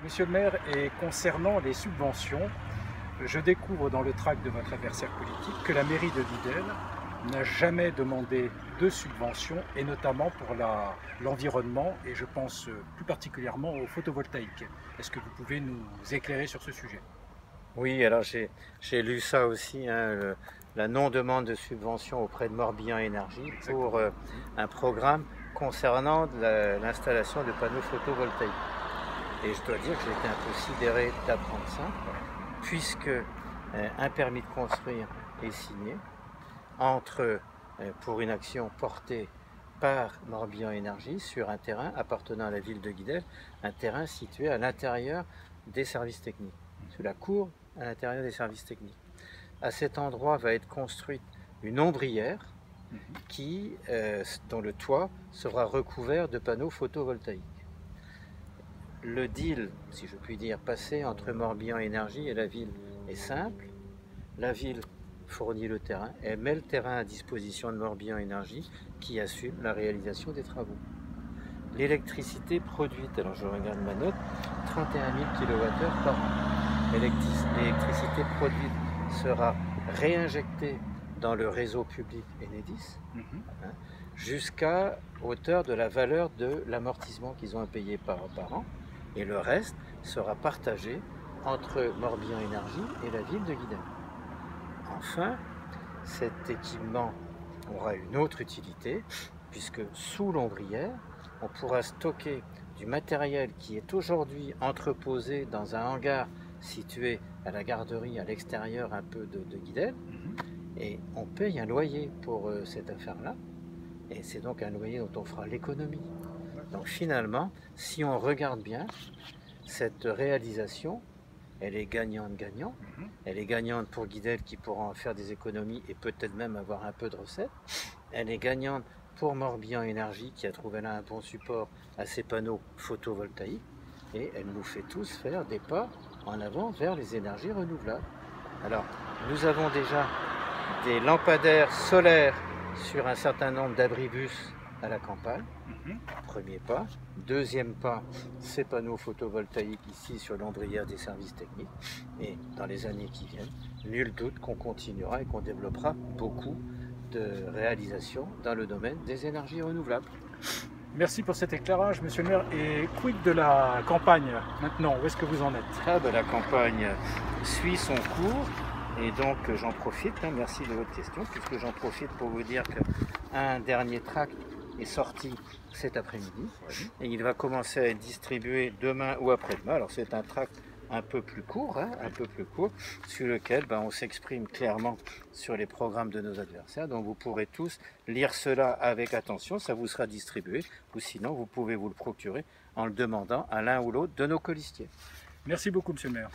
Monsieur le maire, et concernant les subventions, je découvre dans le tract de votre adversaire politique que la mairie de Guidel n'a jamais demandé de subventions, et notamment pour l'environnement, et je pense plus particulièrement au photovoltaïque. Est-ce que vous pouvez nous éclairer sur ce sujet? Oui, alors j'ai lu ça aussi, hein, la non-demande de subvention auprès de Morbihan Énergie pour Exactement. un programme concernant l'installation de panneaux photovoltaïques. Et je dois dire que j'ai été un peu sidéré d'apprendre ça, puisque un permis de construire est signé pour une action portée par Morbihan Énergie sur un terrain appartenant à la ville de Guidel, un terrain situé à l'intérieur des services techniques, sous la cour à l'intérieur des services techniques. À cet endroit va être construite une ombrière dont le toit sera recouvert de panneaux photovoltaïques. Le deal, si je puis dire, passé entre Morbihan Énergie et la ville est simple. La ville fournit le terrain, elle met le terrain à disposition de Morbihan Énergie qui assume la réalisation des travaux. L'électricité produite, alors je regarde ma note, 31 000 kWh par an. L'électricité produite sera réinjectée dans le réseau public Enedis, jusqu'à hauteur de la valeur de l'amortissement qu'ils ont à payer par an, et le reste sera partagé entre Morbihan Énergie et la ville de Guidel. Enfin, cet équipement aura une autre utilité, puisque sous l'ombrière, on pourra stocker du matériel qui est aujourd'hui entreposé dans un hangar situé à la garderie à l'extérieur un peu de Guidel, et on paye un loyer pour cette affaire-là, et c'est donc un loyer dont on fera l'économie. Donc finalement, si on regarde bien, cette réalisation, elle est gagnante-gagnant. Elle est gagnante pour Guidel qui pourra en faire des économies et peut-être même avoir un peu de recettes. Elle est gagnante pour Morbihan Énergie qui a trouvé là un bon support à ces panneaux photovoltaïques. Et elle nous fait tous faire des pas en avant vers les énergies renouvelables. Alors, nous avons déjà des lampadaires solaires sur un certain nombre d'abribus à la campagne. Premier pas. Deuxième pas, ces panneaux photovoltaïques ici sur l'ombrière des services techniques. Et dans les années qui viennent, nul doute qu'on continuera et qu'on développera beaucoup de réalisations dans le domaine des énergies renouvelables. Merci pour cet éclairage, monsieur le maire. Et quid de la campagne maintenant? Où est-ce que vous en êtes? La campagne suit son cours. Et donc j'en profite, merci de votre question, puisque j'en profite pour vous dire qu'un dernier tract est sorti cet après-midi et il va commencer à être distribué demain ou après-demain. Alors c'est un tract un peu plus court, sur lequel on s'exprime clairement sur les programmes de nos adversaires. Donc vous pourrez tous lire cela avec attention, ça vous sera distribué, ou sinon vous pouvez vous le procurer en le demandant à l'un ou l'autre de nos colistiers. Merci beaucoup, monsieur le maire.